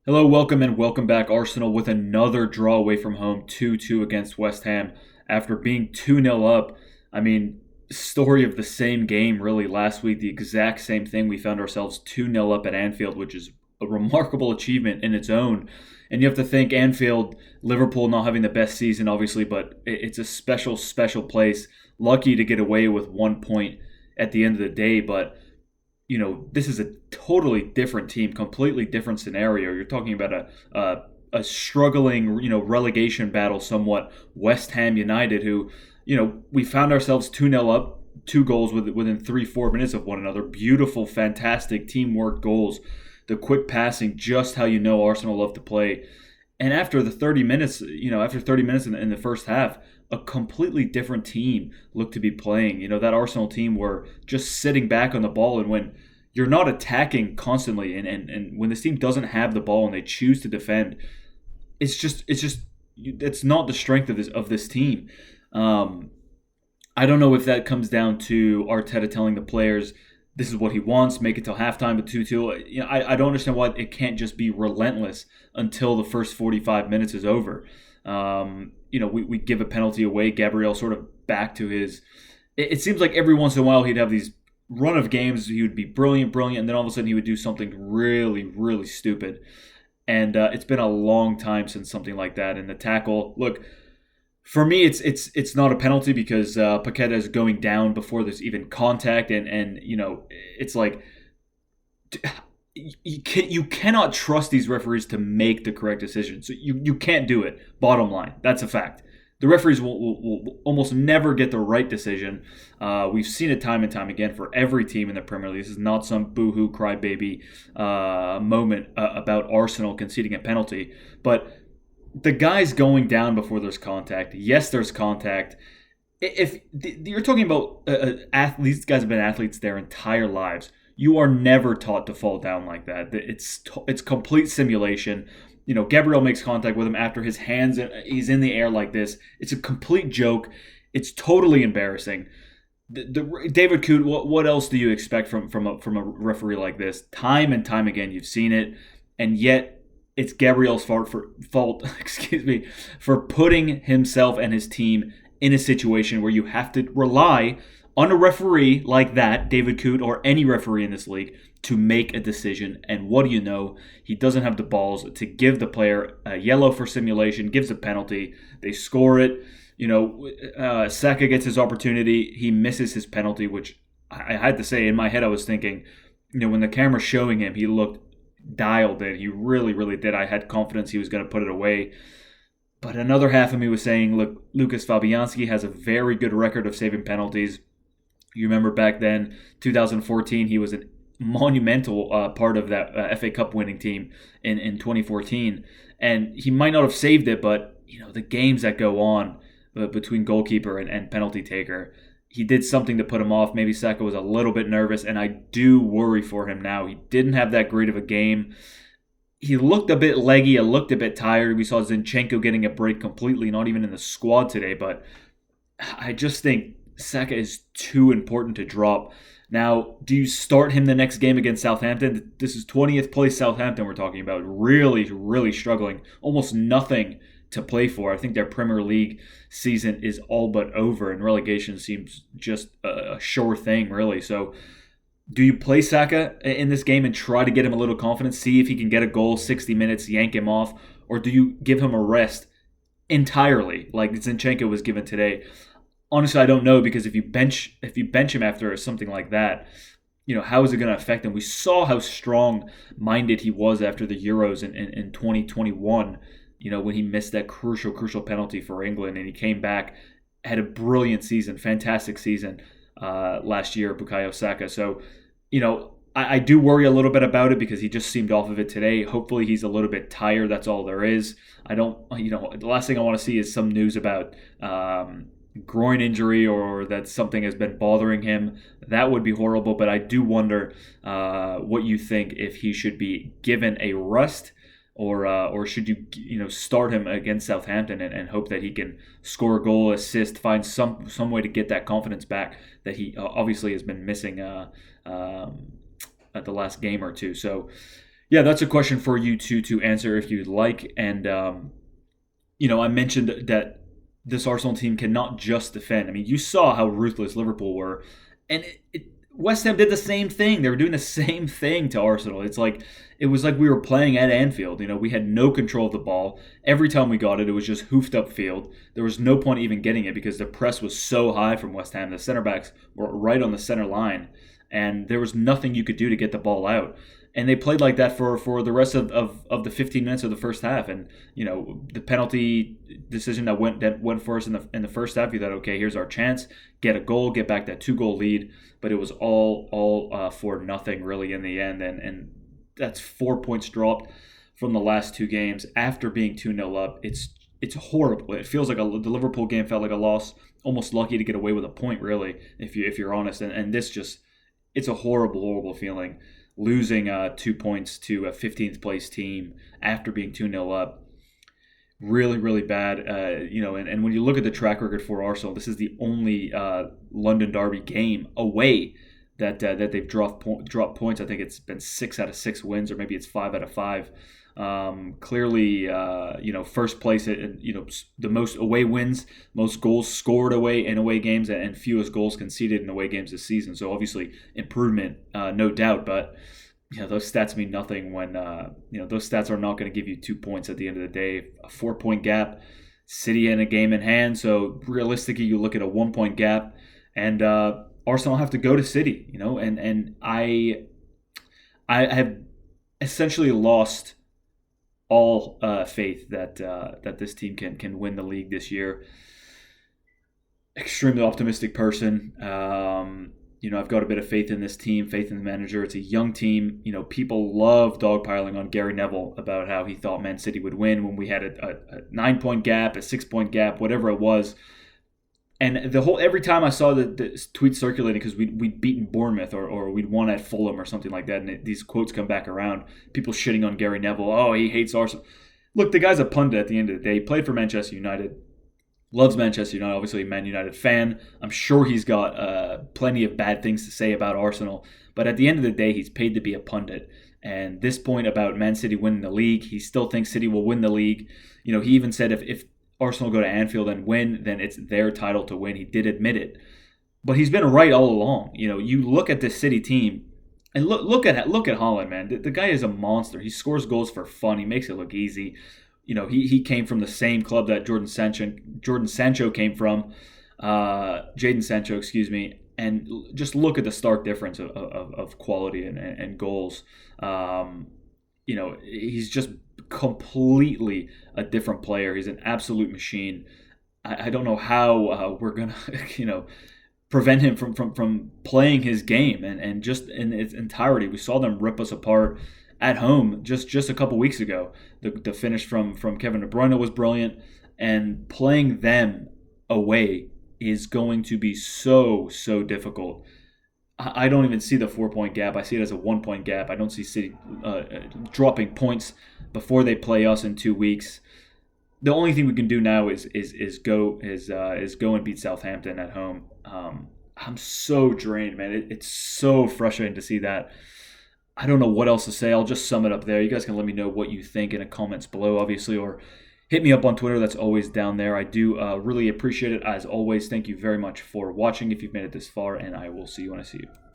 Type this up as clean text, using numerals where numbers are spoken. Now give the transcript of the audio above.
Hello, welcome back, Arsenal, with another draw away from home, 2-2 against West Ham. After being 2-0 up, I mean, story of the same game, really, last week, the exact same thing. We found ourselves 2-0 up at Anfield, which is a remarkable achievement in its own. And you have to think Anfield, Liverpool not having the best season, obviously, but it's a special, special place. Lucky to get away with 1 point at the end of the day, but this is a totally different team, completely different scenario. You're talking about a struggling, relegation battle somewhat. West Ham United, who, we found ourselves 2-0 up, two goals within 3-4 minutes of one another. Beautiful, fantastic teamwork goals. The quick passing, just how Arsenal love to play. And after the 30 minutes, after 30 minutes in the first half, a completely different team looked to be playing. That Arsenal team were just sitting back on the ball, and when you're not attacking constantly, and when this team doesn't have the ball and they choose to defend, it's not the strength of this team. I don't know if that comes down to Arteta telling the players this is what he wants, make it till halftime at 2-2. I don't understand why it can't just be relentless until the first 45 minutes is over. We give a penalty away. Gabriel sort of back to his. It seems like every once in a while he'd have these run of games. He would be brilliant, and then all of a sudden he would do something really, really stupid. And it's been a long time since something like that. And the tackle, look, for me, it's not a penalty because Paqueta is going down before there's even contact, and it's like you cannot trust these referees to make the correct decision. So you can't do it. Bottom line, that's a fact. The referees will almost never get the right decision. We've seen it time and time again for every team in the Premier League. This is not some boo-hoo crybaby moment about Arsenal conceding a penalty, but the guy's going down before there's contact. Yes, there's contact. If you're talking about athletes, these guys have been athletes their entire lives. You are never taught to fall down like that. It's complete simulation. Gabriel makes contact with him after his hands. He's in the air like this. It's a complete joke. It's totally embarrassing. David Coote, what else do you expect from a referee like this? Time and time again, you've seen it, and yet it's Gabriel's fault for putting himself and his team in a situation where you have to rely on a referee like that, David Coote, or any referee in this league, to make a decision. And what do you know? He doesn't have the balls to give the player a yellow for simulation, gives a penalty. They score it. Saka gets his opportunity. He misses his penalty, which I had to say, in my head I was thinking, when the camera's showing him, he looked dialed in. He really, really did. I had confidence he was going to put it away. But another half of me was saying, look, Lucas Fabianski has a very good record of saving penalties. You remember back then, 2014, he was a monumental part of that FA Cup winning team in 2014. And he might not have saved it, but the games that go on between goalkeeper and penalty taker, he did something to put him off. Maybe Saka was a little bit nervous, and I do worry for him now. He didn't have that great of a game. He looked a bit leggy, looked a bit tired. We saw Zinchenko getting a break completely, not even in the squad today, but I just think Saka is too important to drop. Now, do you start him the next game against Southampton? This is 20th place Southampton we're talking about. Really, really struggling. Almost nothing to play for. I think their Premier League season is all but over, and relegation seems just a sure thing, really. So do you play Saka in this game and try to get him a little confidence, see if he can get a goal, 60 minutes, yank him off, or do you give him a rest entirely, like Zinchenko was given today? Honestly, I don't know, because if you bench him after something like that, how is it going to affect him? We saw how strong-minded he was after the Euros in 2021, when he missed that crucial penalty for England, and he came back, had a brilliant season, fantastic season last year, Bukayo Saka. So, I do worry a little bit about it because he just seemed off of it today. Hopefully he's a little bit tired. That's all there is. The last thing I want to see is some news about groin injury or that something has been bothering him. That would be horrible, but I do wonder what you think, if he should be given a rest or should you start him against Southampton and hope that he can score a goal, assist, find some way to get that confidence back that he obviously has been missing at the last game or two. So Yeah, that's a question for you to answer if you'd like. And I mentioned that this Arsenal team cannot just defend. I mean, you saw how ruthless Liverpool were, and West Ham did the same thing. They were doing the same thing to Arsenal. It was like we were playing at Anfield. We had no control of the ball. Every time we got it, it was just hoofed up field. There was no point even getting it because the press was so high from West Ham. The center backs were right on the center line, and there was nothing you could do to get the ball out. And they played like that for the rest of the 15 minutes of the first half. And the penalty decision that went for us in the first half, you thought, okay, here's our chance, get a goal, get back that 2-goal lead. But it was all for nothing really in the end. And that's 4 points dropped from the last two games after being 2-0 up. It's horrible. It feels like the Liverpool game felt like a loss. Almost lucky to get away with a point, really, if you're honest. And this just, it's a horrible feeling, losing 2 points to a 15th place team after being 2-0 up. Really, really bad. And when you look at the track record for Arsenal, this is the only London Derby game away that they've dropped points. I think it's been 6 out of 6 wins, or maybe it's 5 out of 5. Clearly, first place, the most away wins, most goals scored away in away games, and fewest goals conceded in away games this season. So obviously improvement, no doubt, but those stats mean nothing when those stats are not going to give you 2 points at the end of the day. A 4-point gap, City in a game in hand. So realistically, you look at a 1-point gap, and Arsenal have to go to City. And I have essentially lost all faith that this team can win the league this year. Extremely optimistic person. I've got a bit of faith in this team, faith in the manager. It's a young team. People love dogpiling on Gary Neville about how he thought Man City would win when we had a 9-point gap, a 6-point gap, whatever it was. And every time I saw the tweet circulating, because we'd beaten Bournemouth or we'd won at Fulham or something like that, and these quotes come back around, people shitting on Gary Neville. Oh, he hates Arsenal. Look, the guy's a pundit at the end of the day. He played for Manchester United. Loves Manchester United, obviously a Man United fan. I'm sure he's got plenty of bad things to say about Arsenal. But at the end of the day, he's paid to be a pundit. And this point about Man City winning the league, he still thinks City will win the league. He even said if Arsenal go to Anfield and win, then it's their title to win. He did admit it. But he's been right all along. You look at this City team, and look at Haaland, man. The guy is a monster. He scores goals for fun. He makes it look easy. He came from the same club that Jordan Sancho came from, Jadon Sancho, excuse me, and just look at the stark difference of quality and goals. He's just completely a different player. He's an absolute machine. I don't know how we're gonna, prevent him from playing his game and just in its entirety. We saw them rip us apart at home just a couple weeks ago. The finish from Kevin De Bruyne was brilliant, and playing them away is going to be so difficult. I don't even see the 4-point gap. I see it as a 1-point gap. I don't see City dropping points before they play us in 2 weeks. The only thing we can do now is go and beat Southampton at home. I'm so drained, man. It's so frustrating to see that. I don't know what else to say. I'll just sum it up there. You guys can let me know what you think in the comments below, obviously, or hit me up on Twitter. That's always down there. I do really appreciate it. As always, thank you very much for watching if you've made it this far, and I will see you when I see you.